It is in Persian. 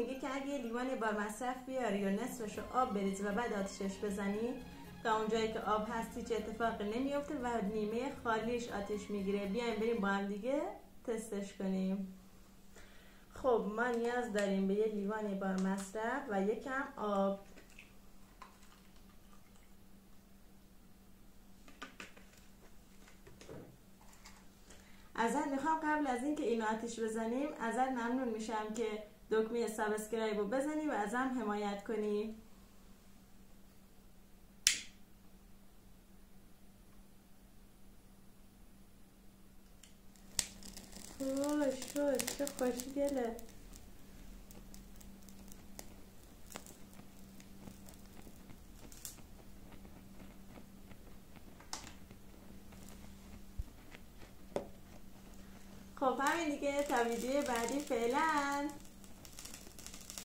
میگه که اگه لیوان بار مصرف بیاری یا نصفش رو آب بریزی و بعد آتیشش بزنی، تا اونجایی که آب هست هیچ اتفاقی نمیفته و نیمه خالیش آتیش میگیره. بیایم بریم با هم دیگه تستش کنیم. خب ما نیاز داریم به یه لیوان بار مصرف و یکم آب. ازت میخوام قبل از اینکه اینو آتیش بزنیم ازت ممنون میشم که دکمه سابسکرایب رو بزنی و ازم حمایت کنی. شد چه خوشگله. خب همین دیگه، تا ویدیو بعدی فعلا.